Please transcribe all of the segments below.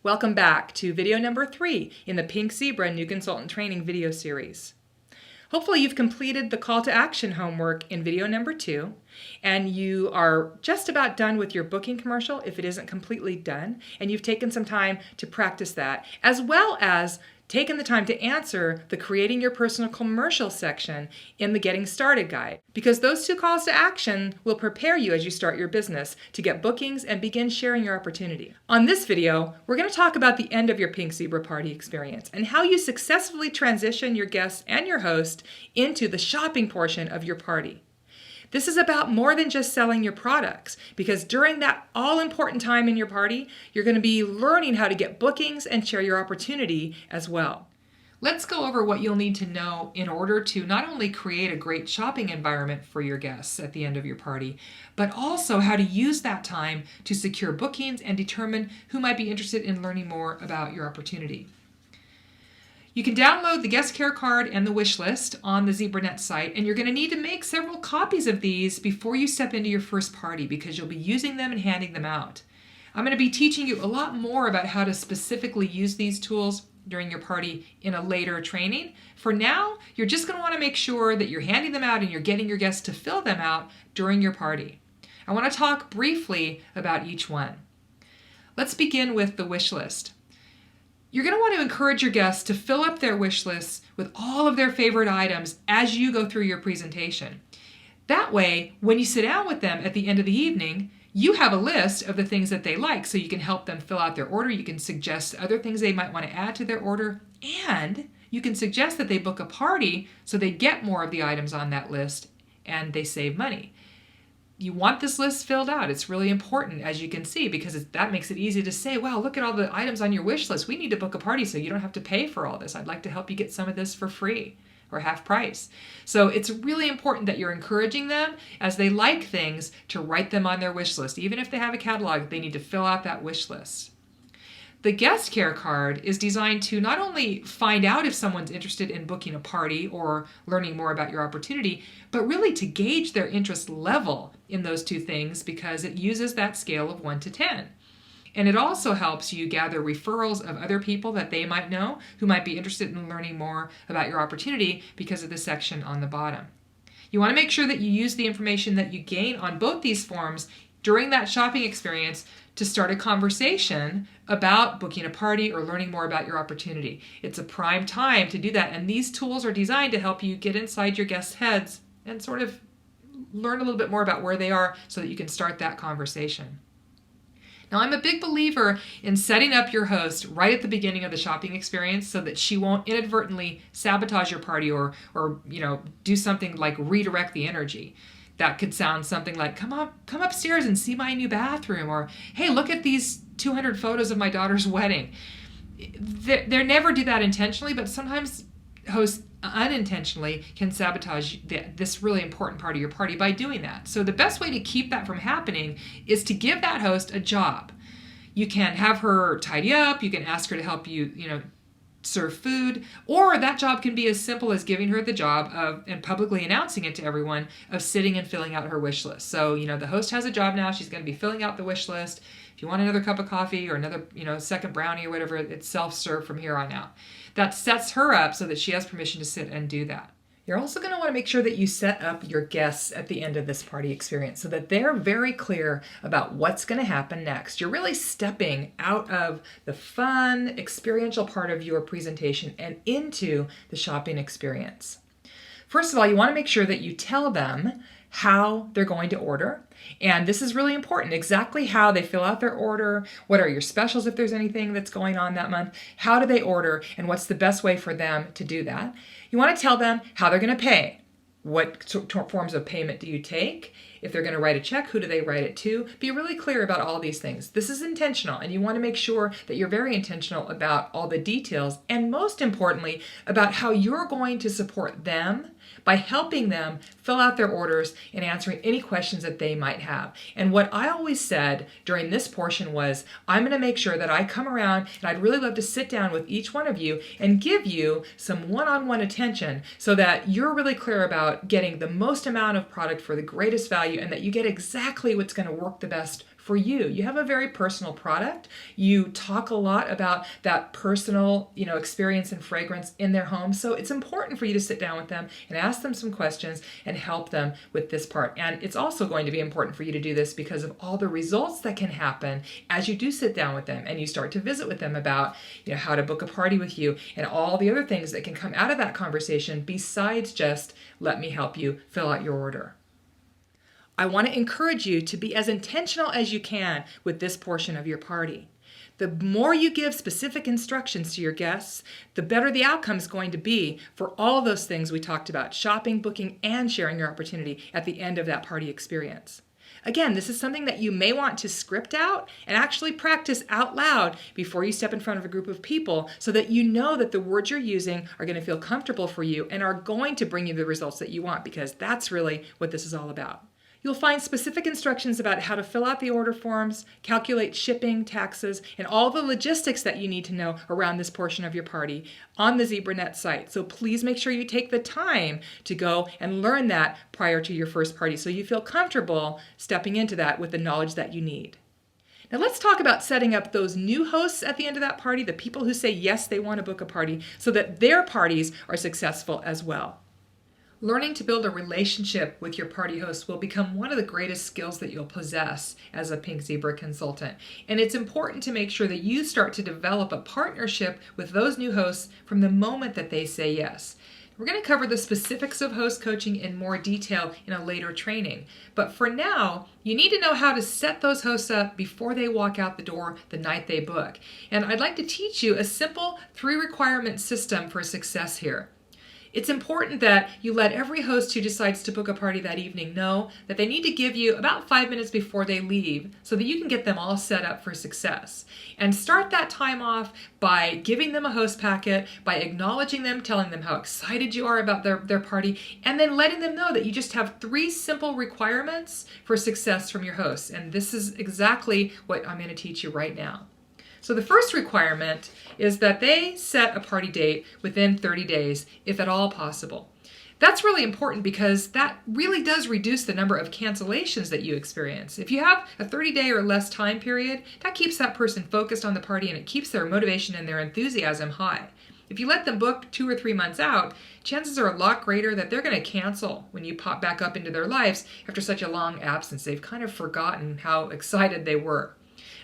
Welcome back to video number 3 in the Pink Zebra New Consultant Training video series. Hopefully you've completed the call to action homework in video number 2 and you are just about done with your booking commercial if it isn't completely done, and you've taken some time to practice that, as well as taken the time to answer the Creating Your Personal Commercial section in the Getting Started guide, because those 2 calls to action will prepare you as you start your business to get bookings and begin sharing your opportunity. On this video, we're going to talk about the end of your Pink Zebra party experience and how you successfully transition your guests and your host into the shopping portion of your party. This is about more than just selling your products, because during that all-important time in your party, you're going to be learning how to get bookings and share your opportunity as well. Let's go over what you'll need to know in order to not only create a great shopping environment for your guests at the end of your party, but also how to use that time to secure bookings and determine who might be interested in learning more about your opportunity. You can download the guest care card and the wish list on the ZebraNet site, and you're going to need to make several copies of these before you step into your first party, because you'll be using them and handing them out. I'm going to be teaching you a lot more about how to specifically use these tools during your party in a later training. For now, you're just going to want to make sure that you're handing them out and you're getting your guests to fill them out during your party. I want to talk briefly about each one. Let's begin with the wish list. You're going to want to encourage your guests to fill up their wish lists with all of their favorite items as you go through your presentation. That way, when you sit down with them at the end of the evening, you have a list of the things that they like, so you can help them fill out their order. You can suggest other things they might want to add to their order, and you can suggest that they book a party so they get more of the items on that list and they save money. You want this list filled out. It's really important, as you can see, because that makes it easy to say, wow, look at all the items on your wish list. We need to book a party so you don't have to pay for all this. I'd like to help you get some of this for free or half price. So it's really important that you're encouraging them, as they like things, to write them on their wish list. Even if they have a catalog, they need to fill out that wish list. The guest care card is designed to not only find out if someone's interested in booking a party or learning more about your opportunity, but really to gauge their interest level in those 2 things, because it uses that scale of 1 to 10. And it also helps you gather referrals of other people that they might know who might be interested in learning more about your opportunity because of the section on the bottom. You want to make sure that you use the information that you gain on both these forms during that shopping experience to start a conversation about booking a party or learning more about your opportunity. It's a prime time to do that, and these tools are designed to help you get inside your guests' heads and sort of learn a little bit more about where they are so that you can start that conversation. Now, I'm a big believer in setting up your host right at the beginning of the shopping experience so that she won't inadvertently sabotage your party or do something like redirect the energy. That could sound something like, come upstairs and see my new bathroom, or hey, look at these 200 photos of my daughter's wedding. They never do that intentionally, but sometimes hosts unintentionally can sabotage this really important part of your party by doing that. So the best way to keep that from happening is to give that host a job. You can have her tidy up, you can ask her to help you, serve food, or that job can be as simple as giving her the job of, and publicly announcing it to everyone, of sitting and filling out her wish list. So, the host has a job now. She's going to be filling out the wish list. If you want another cup of coffee or another, second brownie or whatever, it's self-serve from here on out. That sets her up so that she has permission to sit and do that. You're also going to want to make sure that you set up your guests at the end of this party experience so that they're very clear about what's going to happen next. You're really stepping out of the fun, experiential part of your presentation and into the shopping experience. First of all, you want to make sure that you tell them how they're going to order. And this is really important, exactly how they fill out their order, what are your specials if there's anything that's going on that month, how do they order, and what's the best way for them to do that. You want to tell them how they're going to pay. What forms of payment do you take? If they're going to write a check, who do they write it to? Be really clear about all these things. This is intentional, and you want to make sure that you're very intentional about all the details, and most importantly, about how you're going to support them by helping them fill out their orders and answering any questions that they might have. And what I always said during this portion was, I'm going to make sure that I come around and I'd really love to sit down with each one of you and give you some one-on-one attention so that you're really clear about getting the most amount of product for the greatest value and that you get exactly what's going to work the best for you. You have a very personal product. You talk a lot about that personal, experience and fragrance in their home. So it's important for you to sit down with them and ask them some questions and help them with this part. And it's also going to be important for you to do this because of all the results that can happen as you do sit down with them and you start to visit with them about, how to book a party with you and all the other things that can come out of that conversation besides just let me help you fill out your order. I want to encourage you to be as intentional as you can with this portion of your party. The more you give specific instructions to your guests, the better the outcome is going to be for all those things we talked about, shopping, booking, and sharing your opportunity at the end of that party experience. Again, this is something that you may want to script out and actually practice out loud before you step in front of a group of people so that you know that the words you're using are going to feel comfortable for you and are going to bring you the results that you want, because that's really what this is all about. You'll find specific instructions about how to fill out the order forms, calculate shipping, taxes, and all the logistics that you need to know around this portion of your party on the ZebraNet site. So please make sure you take the time to go and learn that prior to your first party so you feel comfortable stepping into that with the knowledge that you need. Now let's talk about setting up those new hosts at the end of that party, the people who say yes, they want to book a party, so that their parties are successful as well. Learning to build a relationship with your party host will become one of the greatest skills that you'll possess as a Pink Zebra consultant. And it's important to make sure that you start to develop a partnership with those new hosts from the moment that they say yes. We're going to cover the specifics of host coaching in more detail in a later training. But for now, you need to know how to set those hosts up before they walk out the door the night they book. And I'd like to teach you a simple 3-requirement system for success here. It's important that you let every host who decides to book a party that evening know that they need to give you about 5 minutes before they leave so that you can get them all set up for success. And start that time off by giving them a host packet, by acknowledging them, telling them how excited you are about their party, and then letting them know that you just have 3 simple requirements for success from your hosts. And this is exactly what I'm going to teach you right now. So the first requirement is that they set a party date within 30 days, if at all possible. That's really important because that really does reduce the number of cancellations that you experience. If you have a 30-day or less time period, that keeps that person focused on the party and it keeps their motivation and their enthusiasm high. If you let them book 2 or 3 months out, chances are a lot greater that they're going to cancel when you pop back up into their lives after such a long absence. They've kind of forgotten how excited they were.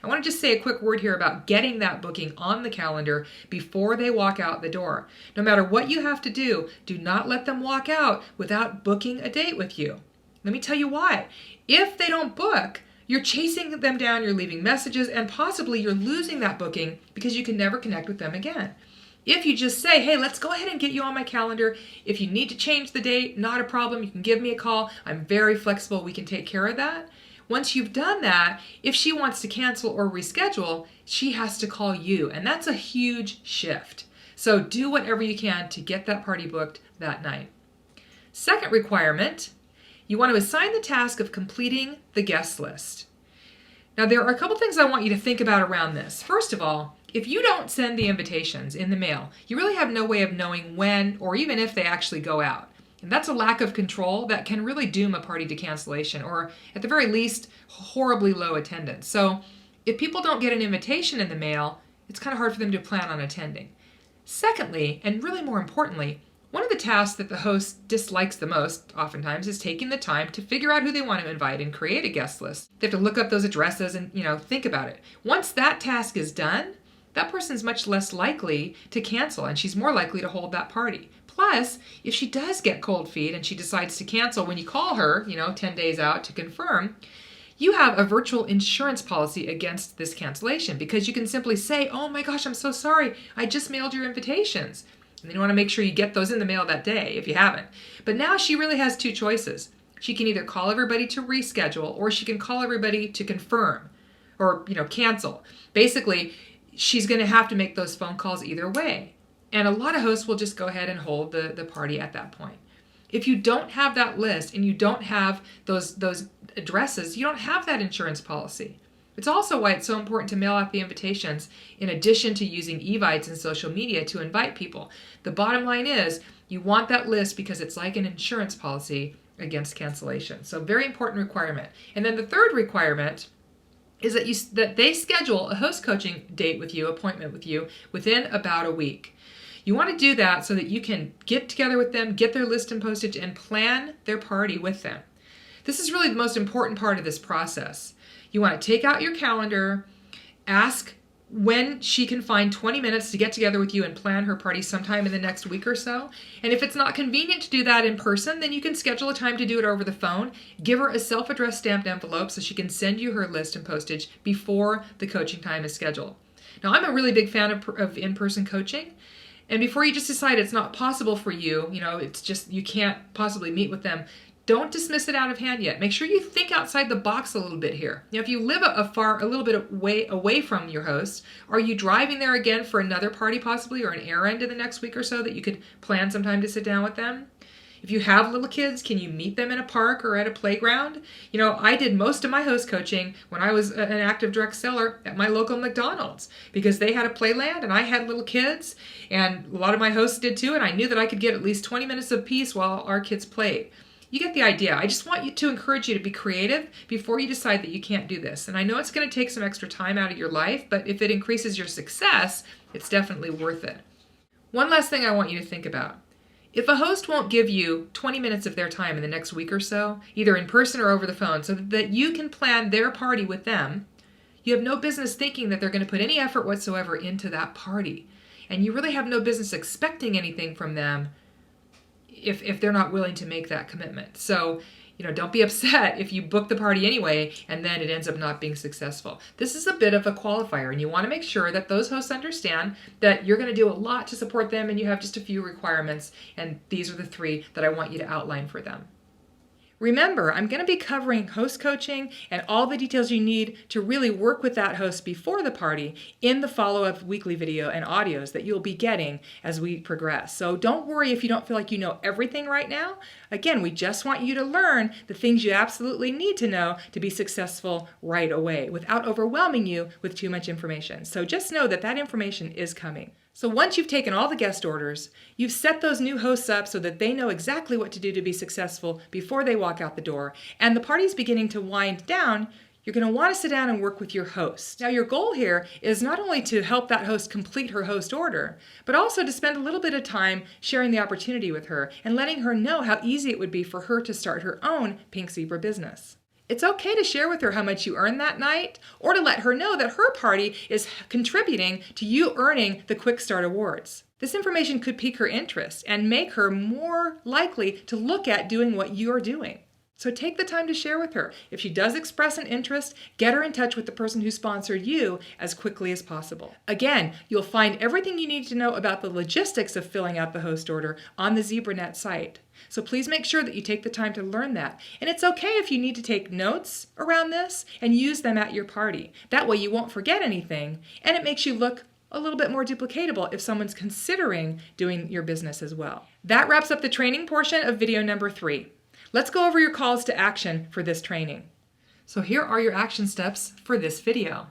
I want to just say a quick word here about getting that booking on the calendar before they walk out the door. No matter what you have to do, do not let them walk out without booking a date with you. Let me tell you why. If they don't book, you're chasing them down, you're leaving messages, and possibly you're losing that booking because you can never connect with them again. If you just say, hey, let's go ahead and get you on my calendar. If you need to change the date, not a problem. You can give me a call. I'm very flexible. We can take care of that. Once you've done that, if she wants to cancel or reschedule, she has to call you. And that's a huge shift. So do whatever you can to get that party booked that night. Second requirement, you want to assign the task of completing the guest list. Now, there are a couple things I want you to think about around this. First of all, if you don't send the invitations in the mail, you really have no way of knowing when or even if they actually go out. And that's a lack of control that can really doom a party to cancellation or, at the very least, horribly low attendance. So if people don't get an invitation in the mail, it's kind of hard for them to plan on attending. Secondly, and really more importantly, one of the tasks that the host dislikes the most, oftentimes, is taking the time to figure out who they want to invite and create a guest list. They have to look up those addresses and, think about it. Once that task is done, that person's much less likely to cancel and she's more likely to hold that party. Plus, if she does get cold feet and she decides to cancel when you call her, 10 days out to confirm, you have a virtual insurance policy against this cancellation because you can simply say, oh my gosh, I'm so sorry. I just mailed your invitations. And then you want to make sure you get those in the mail that day if you haven't. But now she really has 2 choices. She can either call everybody to reschedule or she can call everybody to confirm or, cancel. Basically, she's going to have to make those phone calls either way. And a lot of hosts will just go ahead and hold the party at that point. If you don't have that list and you don't have those addresses, you don't have that insurance policy. It's also why it's so important to mail out the invitations in addition to using evites and social media to invite people. The bottom line is you want that list because it's like an insurance policy against cancellation. So very important requirement. And then the third requirement is that they schedule a host coaching appointment with you within about a week. You want to do that so that you can get together with them, get their list and postage, and plan their party with them. This is really the most important part of this process. You want to take out your calendar, ask when she can find 20 minutes to get together with you and plan her party sometime in the next week or so. And if it's not convenient to do that in person, then you can schedule a time to do it over the phone. Give her a self-addressed stamped envelope so she can send you her list and postage before the coaching time is scheduled. Now, I'm a really big fan of in-person coaching. And before you just decide it's not possible for you, it's just you can't possibly meet with them, don't dismiss it out of hand yet. Make sure you think outside the box a little bit here. If you live a little bit away from your host, are you driving there again for another party possibly, or an errand in the next week or so that you could plan some time to sit down with them? If you have little kids, can you meet them in a park or at a playground? I did most of my host coaching when I was an active direct seller at my local McDonald's, because they had a playland and I had little kids, and a lot of my hosts did too, and I knew that I could get at least 20 minutes of peace while our kids played. You get the idea. I just want to encourage you to be creative before you decide that you can't do this. And I know it's going to take some extra time out of your life, but if it increases your success, it's definitely worth it. One last thing I want you to think about. If a host won't give you 20 minutes of their time in the next week or so, either in person or over the phone, so that you can plan their party with them, you have no business thinking that they're going to put any effort whatsoever into that party. And you really have no business expecting anything from them if they're not willing to make that commitment. So, don't be upset if you book the party anyway and then it ends up not being successful. This is a bit of a qualifier, and you want to make sure that those hosts understand that you're going to do a lot to support them and you have just a few requirements, and these are the 3 that I want you to outline for them. Remember, I'm going to be covering host coaching and all the details you need to really work with that host before the party in the follow-up weekly video and audios that you'll be getting as we progress. So don't worry if you don't feel like you know everything right now. Again, we just want you to learn the things you absolutely need to know to be successful right away without overwhelming you with too much information. So just know that that information is coming. So once you've taken all the guest orders, you've set those new hosts up so that they know exactly what to do to be successful before they walk out the door, and the party's beginning to wind down, you're going to want to sit down and work with your host. Now, your goal here is not only to help that host complete her host order, but also to spend a little bit of time sharing the opportunity with her and letting her know how easy it would be for her to start her own Pink Zebra business. It's okay to share with her how much you earned that night, or to let her know that her party is contributing to you earning the Quick Start Awards. This information could pique her interest and make her more likely to look at doing what you're doing. So take the time to share with her. If she does express an interest, get her in touch with the person who sponsored you as quickly as possible. Again, you'll find everything you need to know about the logistics of filling out the host order on the ZebraNet site. So please make sure that you take the time to learn that. And it's okay if you need to take notes around this and use them at your party. That way you won't forget anything, and it makes you look a little bit more duplicatable if someone's considering doing your business as well. That wraps up the training portion of video number 3. Let's go over your calls to action for this training. So here are your action steps for this video.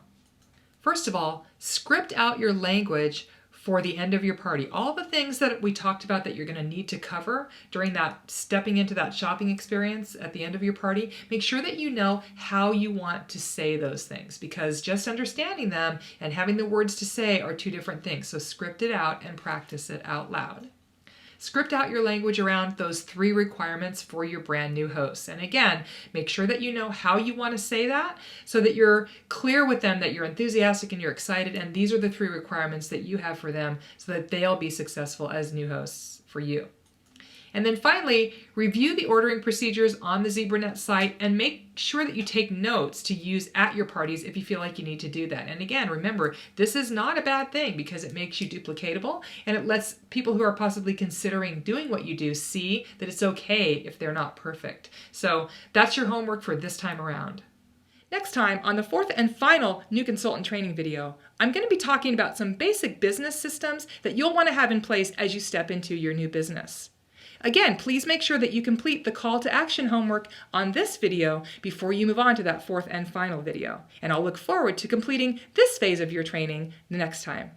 First of all, script out your language for the end of your party. All the things that we talked about that you're going to need to cover during that stepping into that shopping experience at the end of your party, make sure that you know how you want to say those things, because just understanding them and having the words to say are 2 different things. So script it out and practice it out loud. Script out your language around those 3 requirements for your brand new hosts. And again, make sure that you know how you want to say that so that you're clear with them that you're enthusiastic and you're excited, and these are the 3 requirements that you have for them so that they'll be successful as new hosts for you. And then finally, review the ordering procedures on the ZebraNet site and make sure that you take notes to use at your parties if you feel like you need to do that. And again, remember, this is not a bad thing because it makes you duplicatable and it lets people who are possibly considering doing what you do see that it's okay if they're not perfect. So that's your homework for this time around. Next time, on the 4th and final new consultant training video, I'm going to be talking about some basic business systems that you'll want to have in place as you step into your new business. Again, please make sure that you complete the call to action homework on this video before you move on to that 4th and final video. And I'll look forward to completing this phase of your training the next time.